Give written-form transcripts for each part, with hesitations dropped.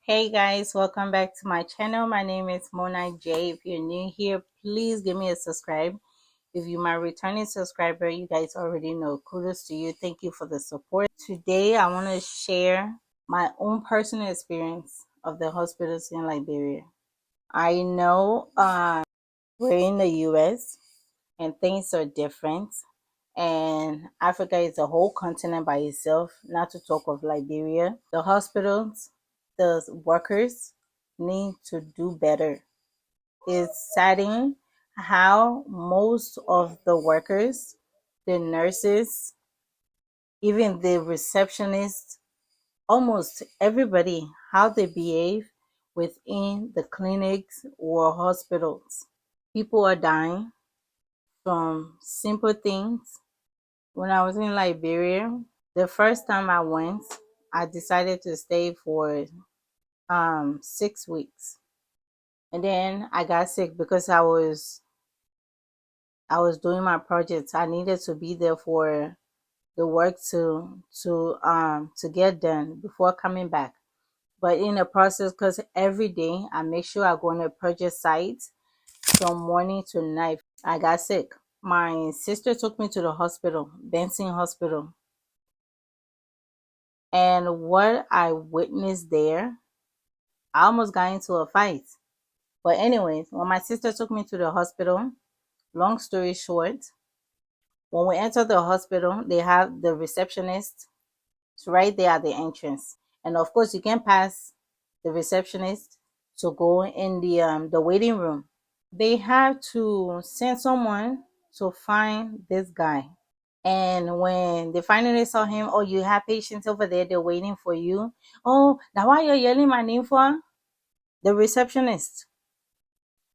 Hey guys, welcome back to my channel. My name is Monnaj. If you're new here, please give me a subscribe. If you're my returning subscriber, you guys already know. Kudos to you. Thank you for the support. Today, I want to share my own personal experience of the hospitals in Liberia. I know we're in the US and things are different, and Africa is a whole continent by itself, not to talk of Liberia. The hospitals, the workers need to do better. It's saddening how most of the workers, the nurses, even the receptionists, almost everybody, how they behave within the clinics or hospitals. People are dying from simple things. When I was in Liberia, the first time I went, I decided to stay for 6 weeks. And then I got sick because I was doing my projects. I needed to be there for the work to get done before coming back. But in the process, because every day I make sure I go on a project site from morning to night, I got sick. My sister took me to the hospital, Benson Hospital. And what I witnessed there, I almost got into a fight. But anyways, when my sister took me to the hospital, long story short, when we enter the hospital, they have the receptionist right there at the entrance. And of course, you can pass the receptionist to go in the waiting room. They have to send someone to find this guy. And when they finally saw him, oh, you have patients over there, they're waiting for you. Oh, now why you're yelling my name for? The receptionist.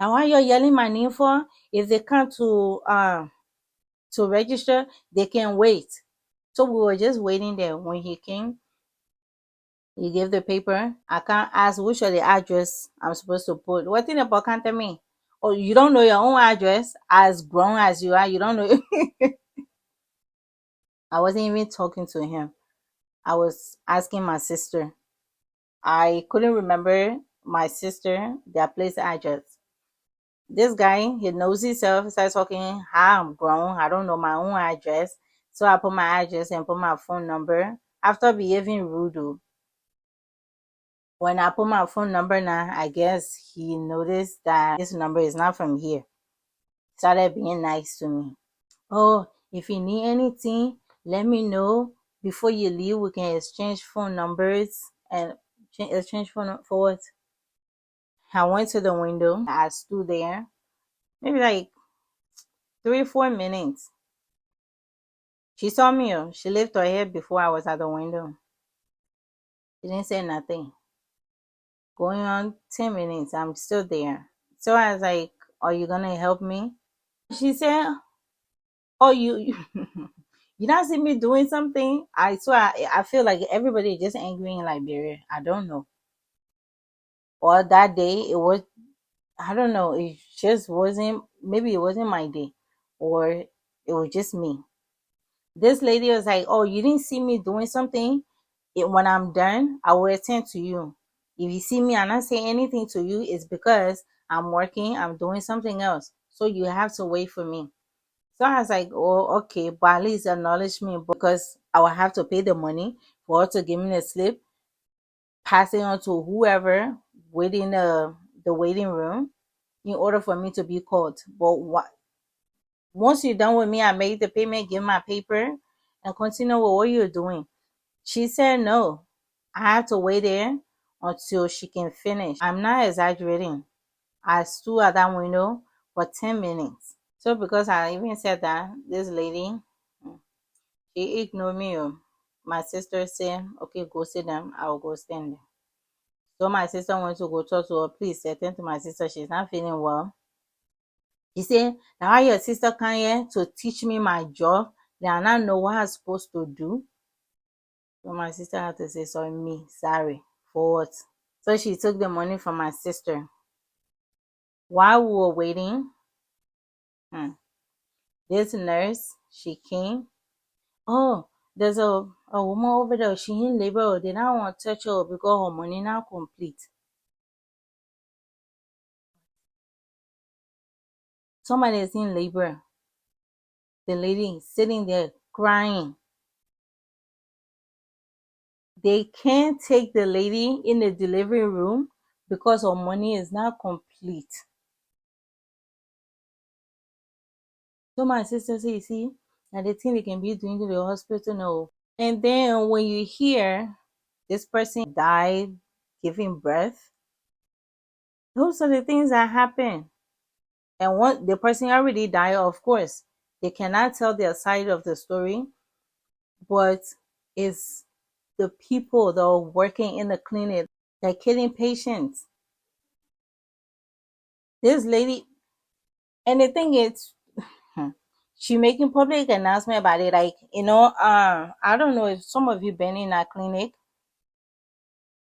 Now why you're yelling my name for? If they come to register, they can wait. So we were just waiting there. When he came, he gave the paper. I can't ask which of the address I'm supposed to put. What thing about can't tell me? Oh, you don't know your own address? As grown as you are, you don't know. I wasn't even talking to him. I was asking my sister. I couldn't remember my sister, their place address. This guy, he knows himself, starts talking how I'm grown. I don't know my own address. So I put my address and put my phone number. After behaving rude, when I put my phone number now, I guess he noticed that this number is not from here. Started being nice to me. Oh, if you need anything, let me know. Before you leave, we can exchange phone numbers and exchange phone for what? I went to the window. I stood there, maybe like 3 or 4 minutes. She saw me. She lifted her head before I was at the window. She didn't say nothing. Going on 10 minutes, I'm still there. So I was like, are you going to help me? She said, oh, you you not see me doing something? I feel like everybody is just angry in Liberia. I don't know. Or that day, it was, I don't know. It just wasn't, maybe it wasn't my day. Or it was just me. This lady was like, oh, you didn't see me doing something? When I'm done, I will attend to you. If you see me and not say anything to you, it's because I'm working, I'm doing something else. So you have to wait for me. So I was like, oh, okay, but at least acknowledge me, because I will have to pay the money for her to give me the slip, pass it on to whoever waiting the waiting room in order for me to be called. But once you're done with me, I made the payment, give my paper, and continue with what you're doing. She said no. I have to wait there until she can finish. I'm not exaggerating. I stood at that window for 10 minutes. So because I even said that, this lady, she ignored me. My sister said, okay, go sit down. I'll go stand there. So my sister went to go talk to her. Please attend to my sister. She's not feeling well. She said, now why your sister come here to teach me my job? Then I not know what I'm supposed to do. So my sister had to say, sorry, for what? So she took the money from my sister. While we were waiting, this nurse, she came. Oh, There's a woman over there, she in labor, they don't want to touch her because her money not complete. Somebody is in labor. The lady sitting there crying. They can't take the lady in the delivery room because her money is not complete. So my sister said, you see, and the thing they can be doing to the hospital, no. And then when you hear this person died giving birth, those are the things that happen. And once the person already died, of course, they cannot tell their side of the story, but it's the people that are working in the clinic that are killing patients. This lady, and the thing is, she making public announcement about it. Like, I don't know if some of you been in that clinic.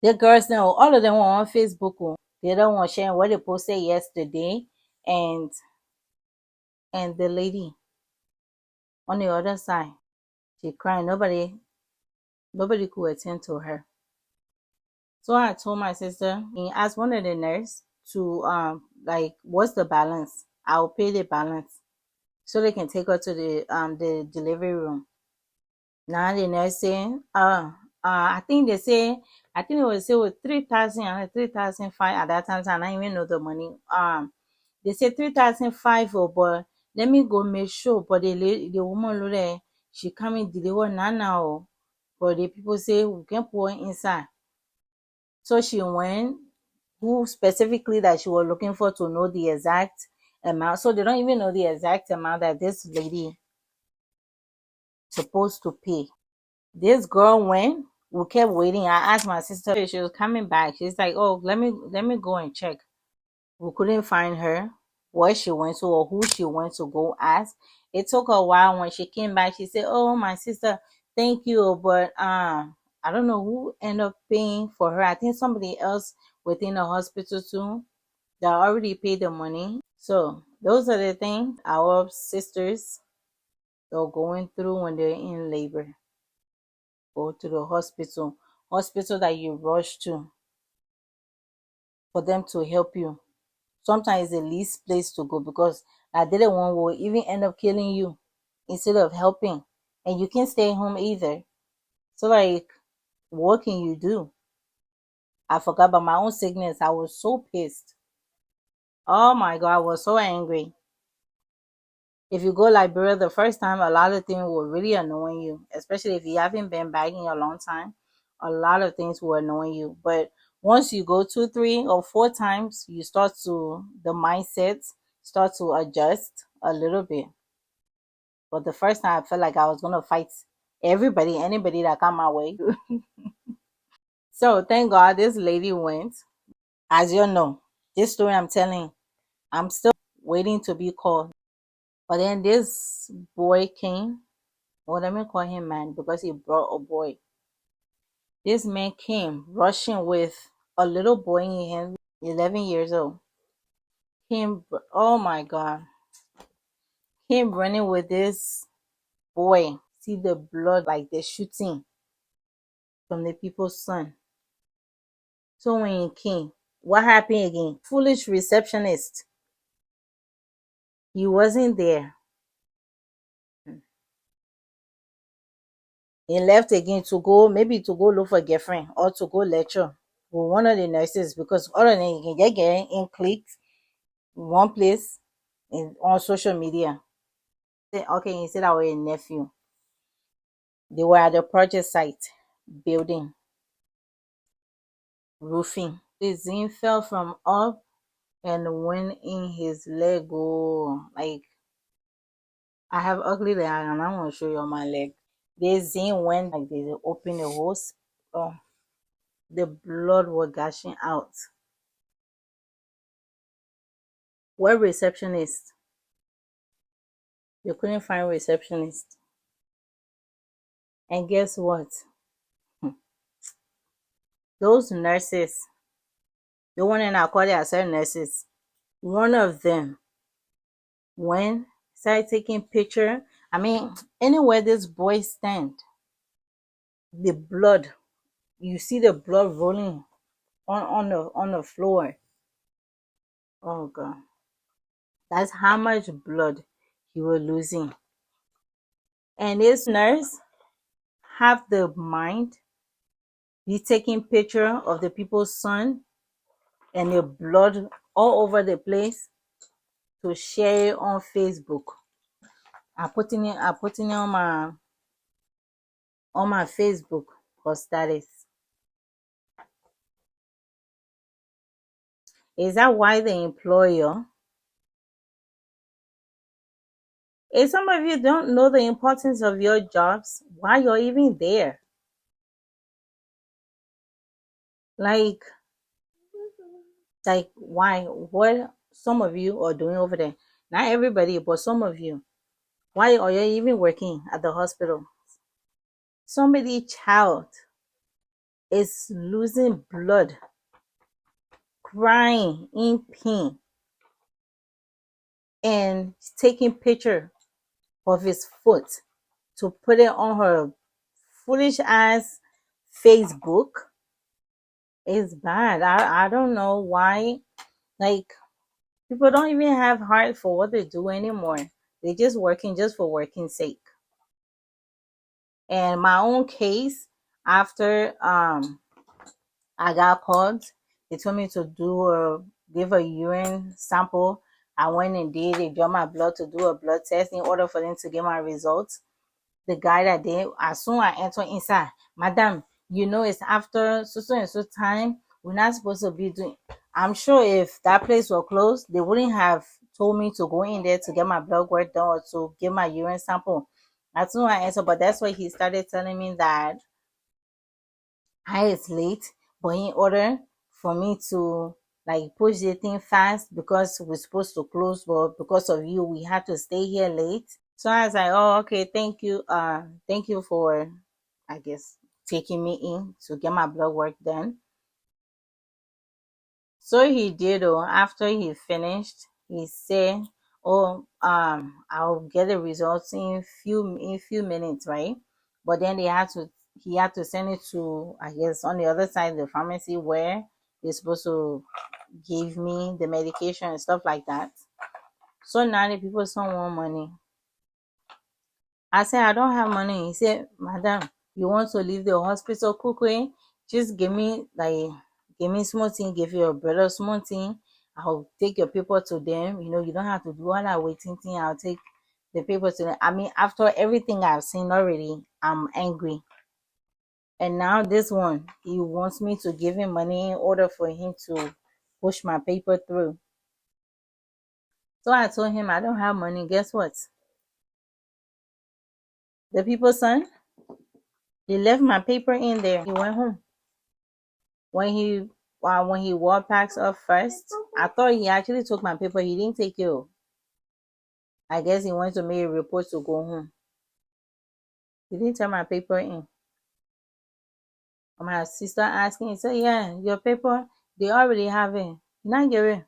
The girls know, all of them were on Facebook. The other one sharing what they posted yesterday, and the lady on the other side, she crying. Nobody could attend to her. So I told my sister, and asked one of the nurse to like, what's the balance? I'll pay the balance so they can take her to the delivery room. Now the nurse saying, I think they say, I think it was say with 3,000 and 3,500 at that time. So I don't even know the money. They say 3,500, but let me go make sure. But the woman there, she coming deliver now. But the people say we can put her inside. So she went, who specifically that she was looking for to know the exact amount. So they don't even know the exact amount that this lady supposed to pay. This girl went, we kept waiting. I asked my sister if she was coming back. She's like, oh, let me go and check. We couldn't find her, where she went to or who she went to go ask. It took her a while. When she came back, she said, oh, my sister, thank you, but I don't know who ended up paying for her. I think somebody else within the hospital too that already paid the money. So those are the things our sisters are going through when they're in labor. Go to the hospital that you rush to for them to help you. Sometimes it's the least place to go because I didn't want will even end up killing you instead of helping. And you can't stay home either. So like, what can you do? I forgot about my own sickness. I was so pissed. Oh my God, I was so angry. If you go Liberia the first time, a lot of things will really annoy you, especially if you haven't been back in a long time. A lot of things will annoy you. But once you go 2, 3, or 4 times, you start to, the mindset start to adjust a little bit. But the first time I felt like I was gonna fight anybody that come my way. So thank God this lady went. As you know, this story I'm telling, I'm still waiting to be called. But then this boy came. Well, let me call him man because he brought a boy. This man came rushing with a little boy in him, 11 years old. Came, oh my God, came running with this boy. See the blood like they're shooting from the people's son. So when he came, what happened again? Foolish receptionist. He wasn't there. He left again to go, maybe to go look for a girlfriend or to go lecture with one of the nurses because all of them can get in clicked in one place on social media. Okay, he said I was a nephew. They were at the project site building, roofing. The zinc fell from up and went in his leg. Oh, like I have ugly leg and I want to show you my leg. The zinc went like they opened the hose. Oh, the blood was gushing out. Where receptionist? You couldn't find receptionist. And guess what? Those nurses, the one in our college, I said nurses. One of them when started taking picture. I mean, anywhere this boy stand, the blood, you see the blood rolling on the floor. Oh God. That's how much blood he was losing. And this nurse have the mind be taking picture of the people's son and the blood all over the place to share it on Facebook. I putting it on my Facebook for status. Is that why the employer? If some of you don't know the importance of your jobs, why you're even there? Like, why? What some of you are doing over there? Not everybody, but some of you. Why are you even working at the hospital? Somebody child is losing blood, crying in pain, and taking picture of his foot to put it on her foolish ass Facebook. Is bad. I don't know why. Like, people don't even have heart for what they do anymore. They're just working just for working sake. And my own case, after I got called, they told me to give a urine sample. I went and did. They draw my blood to do a blood test in order for them to get my results. The guy that did, as soon as I enter inside, madam, it's after so and so time. We're not supposed to be doing. I'm sure if that place were closed, they wouldn't have told me to go in there to get my blood work done or to get my urine sample. As soon as I enter, but that's why he started telling me that I is late, but in order for me to like push the thing fast because we're supposed to close, but because of you, we had to stay here late. So I was like, oh, okay, thank you. Thank you for, I guess, taking me in to get my blood work done. So he did. Oh, after he finished, he said, "Oh, I'll get the results in few minutes, right?" But then he had to send it to, I guess, on the other side of the pharmacy where they're supposed to give me the medication and stuff like that. So now the people still want money. I said, I don't have money. He said, madam, you want to leave the hospital quickly? Just give me small thing, give your brother small thing. I'll take your paper to them. You don't have to do all that waiting thing. I'll take the paper to them. I mean, after everything I've seen already, I'm angry. And now this one, he wants me to give him money in order for him to push my paper through. So I told him I don't have money. Guess what? The people's son, he left my paper in there. He went home. When he walked packs up first, I thought he actually took my paper. He didn't take it. I guess he went to make a report to go home. He didn't turn my paper in. My sister asking, he said, yeah, your paper, they already have it. He not get it.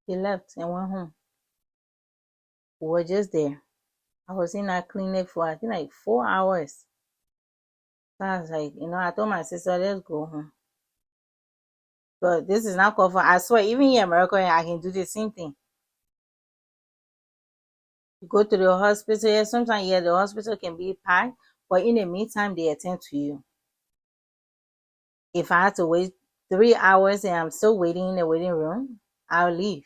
He left and went home. We were just there. I was in that clinic for I think like 4 hours. So I was like, I told my sister, let's go home. But this is not called for. I swear, even in America, I can do the same thing. You go to the hospital, yeah, sometimes, yeah, the hospital can be packed, but in the meantime, they attend to you. If I had to wait 3 hours and I'm still waiting in the waiting room, I'll leave.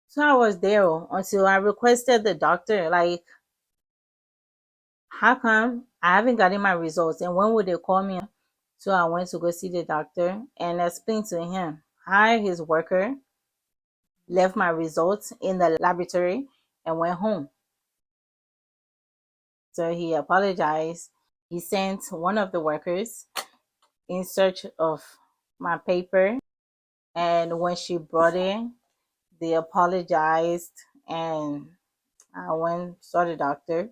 So I was there until I requested the doctor, like, how come I haven't gotten my results and when would they call me? So I went to go see the doctor and explained to him how his worker left my results in the laboratory and went home. So he apologized. He sent one of the workers in search of my paper, and when she brought it, they apologized, and I went saw the doctor.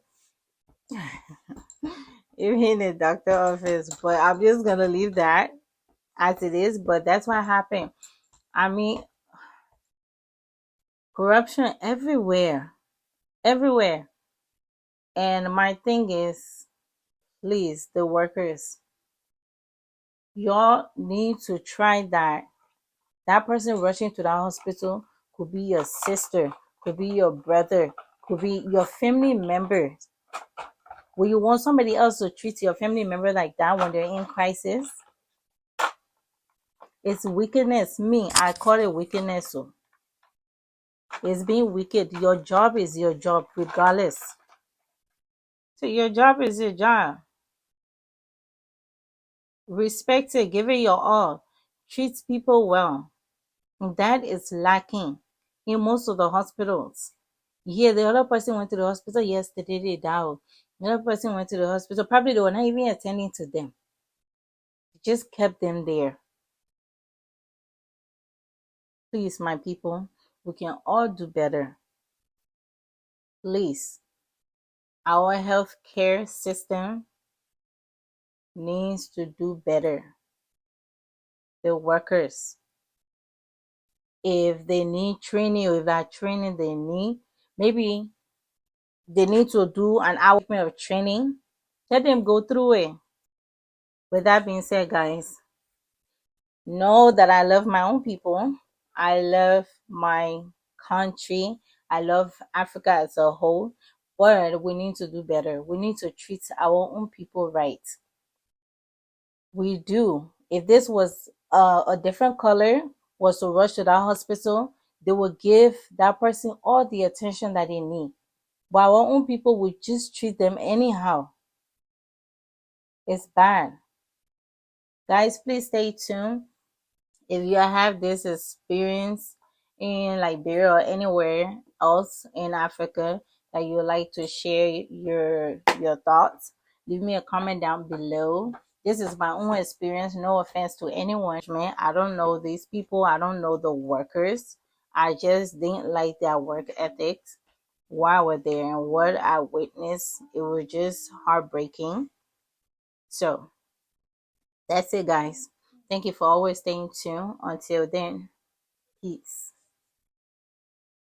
Even in the doctor office, but I'm just gonna leave that as it is. But that's what happened. I mean, corruption everywhere, everywhere. And my thing is, please, the workers, Y'all need to try that. That person rushing to that hospital could be your sister, could be your brother, could be your family member. Will you want somebody else to treat your family member like that when they're in crisis? It's wickedness. Me, I call it wickedness. So it's being wicked. Your job is your job, regardless. So your job is your job. Respect it, give it your all. Treat people well. That is lacking in most of the hospitals. Yeah, the other person went to the hospital yesterday, they died. The other person went to the hospital, probably they were not even attending to them. Just kept them there. Please, my people, we can all do better. Please, our healthcare system needs to do better. The workers, if they need training, or if that training they need, maybe they need to do an hour of training, let them go through it. With that being said, guys, know that I love my own people. I love my country. I love Africa as a whole. But we need to do better. We need to treat our own people right. We do. If this was a different color, was to rush to that hospital, they would give that person all the attention that they need. But our own people would just treat them anyhow. It's bad. Guys, please stay tuned. If you have this experience in Liberia or anywhere else in Africa that you would like to share your thoughts, leave me a comment down below. This is my own experience. No offense to anyone. I don't know these people. I don't know the workers. I just didn't like their work ethics while we're there, and what I witnessed, it was just heartbreaking. So that's it, guys. Thank you for always staying tuned. Until then, peace.